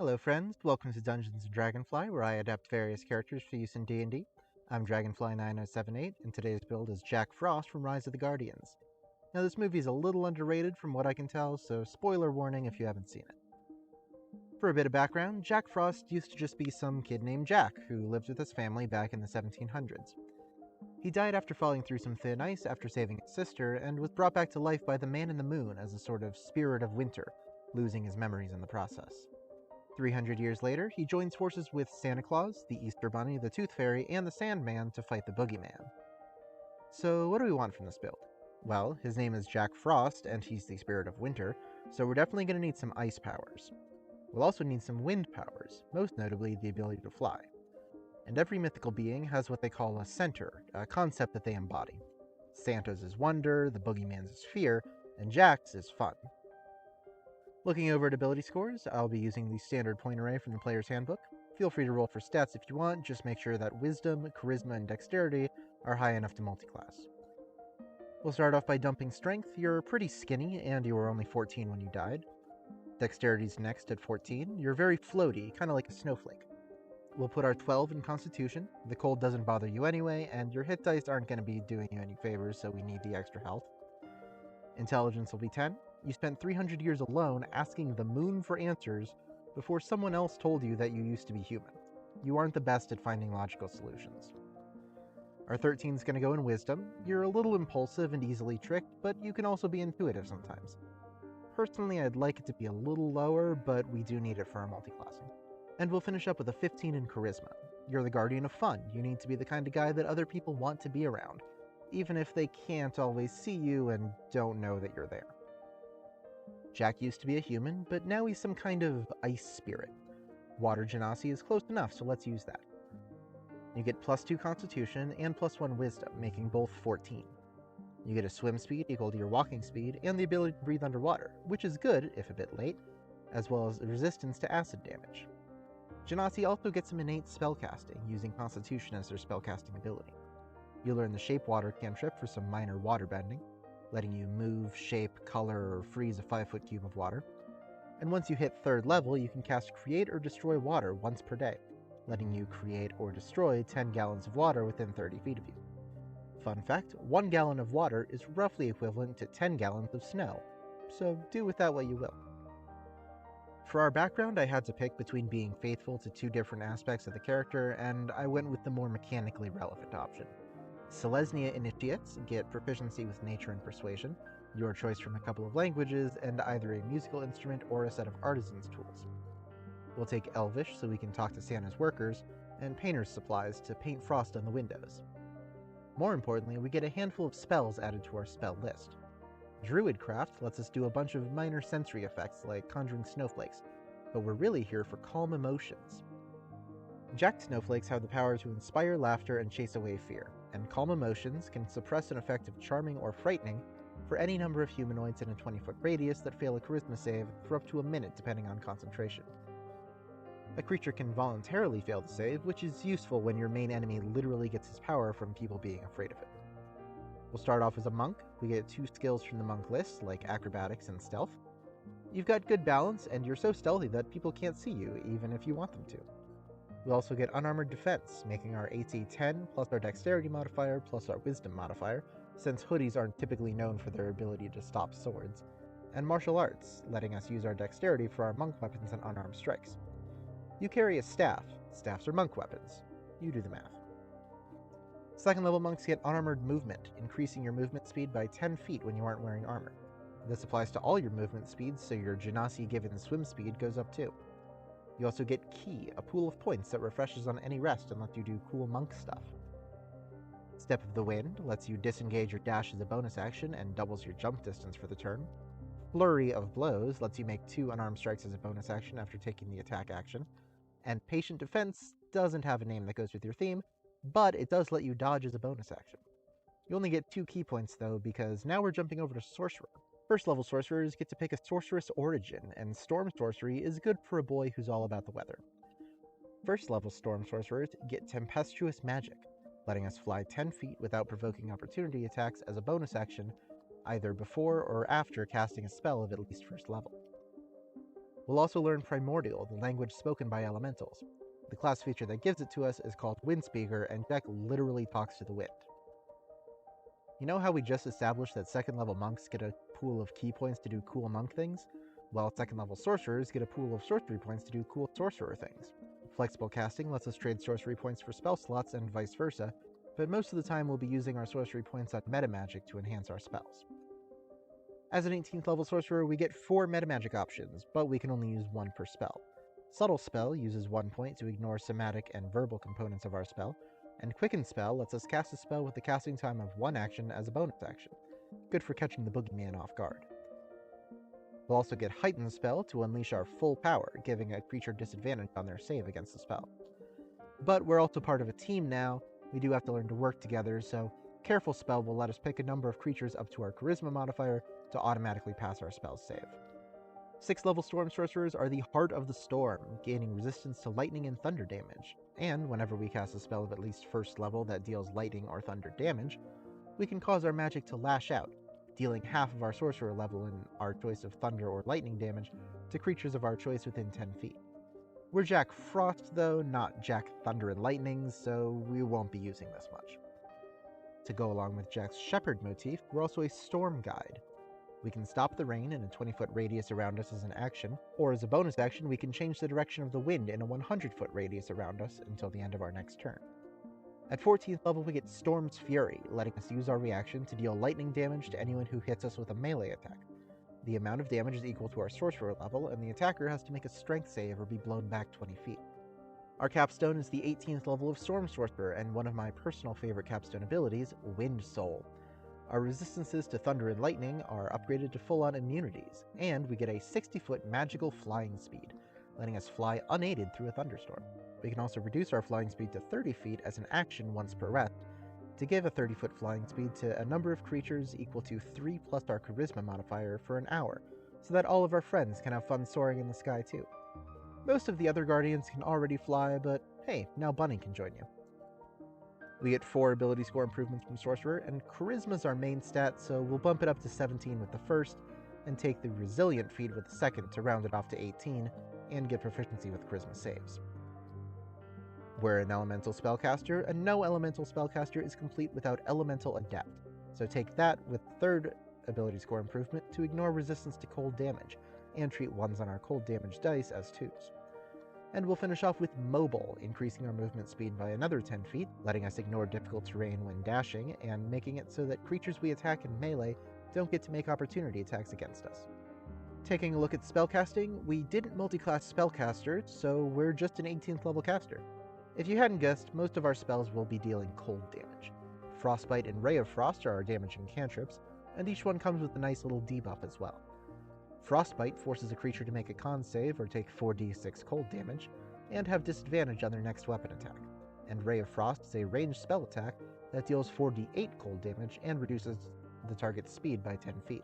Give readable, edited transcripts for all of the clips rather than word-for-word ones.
Hello friends, welcome to Dungeons & Dragonfly, where I adapt various characters for use in D&D. I'm Dragonfly9078, and today's build is Jack Frost from Rise of the Guardians. Now this movie is a little underrated from what I can tell, so spoiler warning if you haven't seen it. For a bit of background, Jack Frost used to just be some kid named Jack, who lived with his family back in the 1700s. He died after falling through some thin ice after saving his sister, and was brought back to life by the Man in the Moon as a sort of spirit of winter, losing his memories in the process. 300 years later, he joins forces with Santa Claus, the Easter Bunny, the Tooth Fairy, and the Sandman to fight the Boogeyman. So what do we want from this build? Well, his name is Jack Frost, and he's the spirit of winter, so we're definitely going to need some ice powers. We'll also need some wind powers, most notably the ability to fly. And every mythical being has what they call a center, a concept that they embody. Santa's is wonder, the Boogeyman's is fear, and Jack's is fun. Looking over at ability scores, I'll be using the standard point array from the player's handbook. Feel free to roll for stats if you want, just make sure that wisdom, charisma, and dexterity are high enough to multiclass. We'll start off by dumping strength. You're pretty skinny, and you were only 14 when you died. Dexterity's next at 14. You're very floaty, kind of like a snowflake. We'll put our 12 in constitution. The cold doesn't bother you anyway, and your hit dice aren't going to be doing you any favors, so we need the extra health. Intelligence will be 10. You spent 300 years alone asking the moon for answers before someone else told you that you used to be human. You aren't the best at finding logical solutions. Our 13 is going to go in wisdom. You're a little impulsive and easily tricked, but you can also be intuitive sometimes. Personally, I'd like it to be a little lower, but we do need it for our multiclassing. And we'll finish up with a 15 in charisma. You're the guardian of fun. You need to be the kind of guy that other people want to be around, even if they can't always see you and don't know that you're there. Jack used to be a human, but now he's some kind of ice spirit. Water Genasi is close enough, so let's use that. You get +2 constitution and +1 wisdom, making both 14. You get a swim speed equal to your walking speed, and the ability to breathe underwater, which is good, if a bit late, as well as resistance to acid damage. Genasi also gets some innate spellcasting, using constitution as their spellcasting ability. You learn the Shape Water cantrip for some minor water bending, letting you move, shape, color, or freeze a 5-foot cube of water. And once you hit 3rd level, you can cast Create or Destroy Water once per day, letting you create or destroy 10 gallons of water within 30 feet of you. Fun fact, 1 gallon of water is roughly equivalent to 10 gallons of snow, so do with that what you will. For our background, I had to pick between being faithful to 2 different aspects of the character, and I went with the more mechanically relevant option. Selesnya Initiates get proficiency with nature and persuasion, your choice from a couple of languages, and either a musical instrument or a set of artisan's tools. We'll take Elvish so we can talk to Santa's workers, and painter's supplies to paint frost on the windows. More importantly, we get a handful of spells added to our spell list. Druidcraft lets us do a bunch of minor sensory effects like conjuring snowflakes, but we're really here for calm emotions. Jack Snowflakes have the power to inspire laughter and chase away fear, and calm emotions can suppress an effect of charming or frightening for any number of humanoids in a 20-foot radius that fail a charisma save for up to a minute depending on concentration. A creature can voluntarily fail the save, which is useful when your main enemy literally gets his power from people being afraid of it. We'll start off as a monk. We get 2 skills from the monk list, like Acrobatics and Stealth. You've got good balance, and you're so stealthy that people can't see you, even if you want them to. We also get Unarmored Defense, making our AC 10 plus our Dexterity modifier plus our Wisdom modifier, since hoodies aren't typically known for their ability to stop swords, and Martial Arts, letting us use our Dexterity for our monk weapons and unarmed strikes. You carry a staff. Staffs are monk weapons. You do the math. 2nd level monks get Unarmored Movement, increasing your movement speed by 10 feet when you aren't wearing armor. This applies to all your movement speeds, so your Genasi given swim speed goes up too. You also get Key, a pool of points that refreshes on any rest and lets you do cool monk stuff. Step of the Wind lets you disengage your dash as a bonus action and doubles your jump distance for the turn. Flurry of Blows lets you make 2 unarmed strikes as a bonus action after taking the attack action. And Patient Defense doesn't have a name that goes with your theme, but it does let you dodge as a bonus action. You only get 2 key points though, because now we're jumping over to Sorcerer. 1st level sorcerers get to pick a sorceress origin, and Storm Sorcery is good for a boy who's all about the weather. 1st level Storm Sorcerers get Tempestuous Magic, letting us fly 10 feet without provoking opportunity attacks as a bonus action, either before or after casting a spell of at least 1st level. We'll also learn Primordial, the language spoken by elementals. The class feature that gives it to us is called Windspeaker, and Jack literally talks to the wind. You know how we just established that second level monks get a pool of key points to do cool monk things? Well, second level sorcerers get a pool of sorcery points to do cool sorcerer things. Flexible casting lets us trade sorcery points for spell slots and vice versa, but most of the time we'll be using our sorcery points on metamagic to enhance our spells. As an 18th level sorcerer, we get 4 metamagic options, but we can only use 1 per spell. Subtle Spell uses 1 point to ignore somatic and verbal components of our spell, and Quicken Spell lets us cast a spell with the casting time of 1 action as a bonus action, good for catching the boogeyman off guard. We'll also get Heighten Spell to unleash our full power, giving a creature disadvantage on their save against the spell. But we're also part of a team now, we do have to learn to work together, so Careful Spell will let us pick a number of creatures up to our Charisma modifier to automatically pass our spell's save. 6th level Storm Sorcerers are the heart of the storm, gaining resistance to lightning and thunder damage, and whenever we cast a spell of at least 1st level that deals lightning or thunder damage, we can cause our magic to lash out, dealing half of our sorcerer level in our choice of thunder or lightning damage to creatures of our choice within 10 feet. We're Jack Frost though, not Jack Thunder and Lightning, so we won't be using this much. To go along with Jack's Shepherd motif, we're also a Storm Guide. We can stop the rain in a 20-foot radius around us as an action, or as a bonus action we can change the direction of the wind in a 100-foot radius around us until the end of our next turn. At 14th level we get Storm's Fury, letting us use our reaction to deal lightning damage to anyone who hits us with a melee attack. The amount of damage is equal to our sorcerer level, and the attacker has to make a strength save or be blown back 20 feet. Our capstone is the 18th level of Storm Sorcerer, and one of my personal favorite capstone abilities, Wind Soul. Our resistances to thunder and lightning are upgraded to full-on immunities, and we get a 60-foot magical flying speed, letting us fly unaided through a thunderstorm. We can also reduce our flying speed to 30 feet as an action once per rest, to give a 30-foot flying speed to a number of creatures equal to 3 plus our Charisma modifier for an hour, so that all of our friends can have fun soaring in the sky too. Most of the other Guardians can already fly, but hey, now Bunny can join you. We get 4 ability score improvements from Sorcerer, and Charisma's our main stat, so we'll bump it up to 17 with the first, and take the Resilient feat with the second to round it off to 18, and get proficiency with Charisma saves. We're an Elemental Spellcaster, and no Elemental Spellcaster is complete without Elemental Adept, so take that with 3rd ability score improvement to ignore resistance to cold damage, and treat 1s on our cold damage dice as 2s. And we'll finish off with Mobile, increasing our movement speed by another 10 feet, letting us ignore difficult terrain when dashing, and making it so that creatures we attack in melee don't get to make opportunity attacks against us. Taking a look at spellcasting, we didn't multi-class spellcaster, so we're just an 18th level caster. If you hadn't guessed, most of our spells will be dealing cold damage. Frostbite and Ray of Frost are our damaging cantrips, and each one comes with a nice little debuff as well. Frostbite forces a creature to make a con save or take 4d6 cold damage, and have disadvantage on their next weapon attack. And Ray of Frost is a ranged spell attack that deals 4d8 cold damage and reduces the target's speed by 10 feet.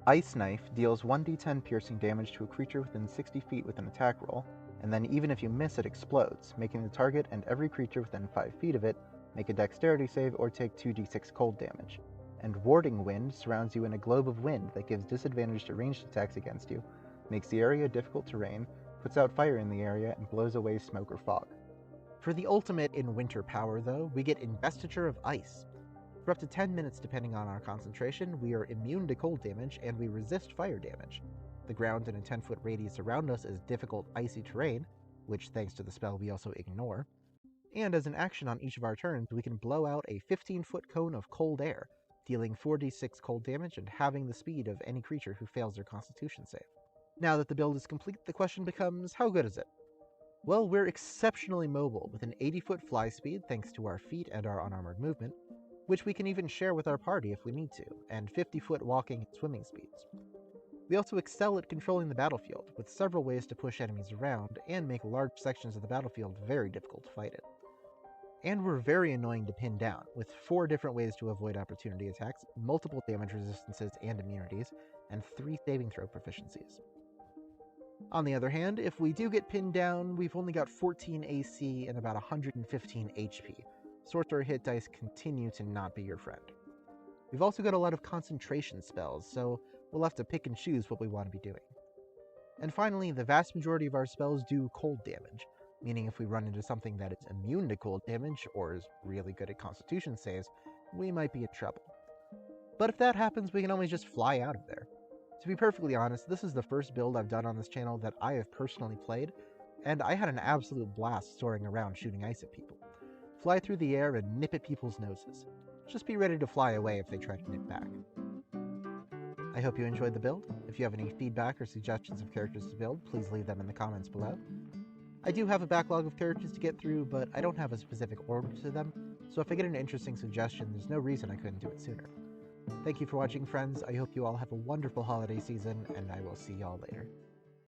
Ice Knife deals 1d10 piercing damage to a creature within 60 feet with an attack roll, and then even if you miss it explodes, making the target and every creature within 5 feet of it make a dexterity save or take 2d6 cold damage. And Warding Wind surrounds you in a globe of wind that gives disadvantage to ranged attacks against you, makes the area difficult terrain, puts out fire in the area, and blows away smoke or fog. For the ultimate in winter power, though, we get Investiture of Ice. For up to 10 minutes depending on our concentration, we are immune to cold damage, and we resist fire damage. The ground in a 10-foot radius around us is difficult icy terrain, which thanks to the spell we also ignore. And as an action on each of our turns, we can blow out a 15-foot cone of cold air, dealing 4d6 cold damage and halving the speed of any creature who fails their constitution save. Now that the build is complete, the question becomes, how good is it? Well, we're exceptionally mobile, with an 80-foot fly speed thanks to our feet and our unarmored movement, which we can even share with our party if we need to, and 50-foot walking and swimming speeds. We also excel at controlling the battlefield, with several ways to push enemies around and make large sections of the battlefield very difficult to fight in. And we're very annoying to pin down, with 4 different ways to avoid opportunity attacks, multiple damage resistances and immunities, and 3 saving throw proficiencies. On the other hand, if we do get pinned down, we've only got 14 AC and about 115 HP. Sorcerer hit dice continue to not be your friend. We've also got a lot of concentration spells, so we'll have to pick and choose what we want to be doing. And finally, the vast majority of our spells do cold damage, meaning if we run into something that is immune to cold damage or is really good at Constitution saves, we might be in trouble. But if that happens, we can always just fly out of there. To be perfectly honest, this is the first build I've done on this channel that I have personally played, and I had an absolute blast soaring around shooting ice at people. Fly through the air and nip at people's noses. Just be ready to fly away if they try to nip back. I hope you enjoyed the build. If you have any feedback or suggestions of characters to build, please leave them in the comments below. I do have a backlog of characters to get through, but I don't have a specific order to them, so if I get an interesting suggestion, there's no reason I couldn't do it sooner. Thank you for watching, friends. I hope you all have a wonderful holiday season, and I will see y'all later.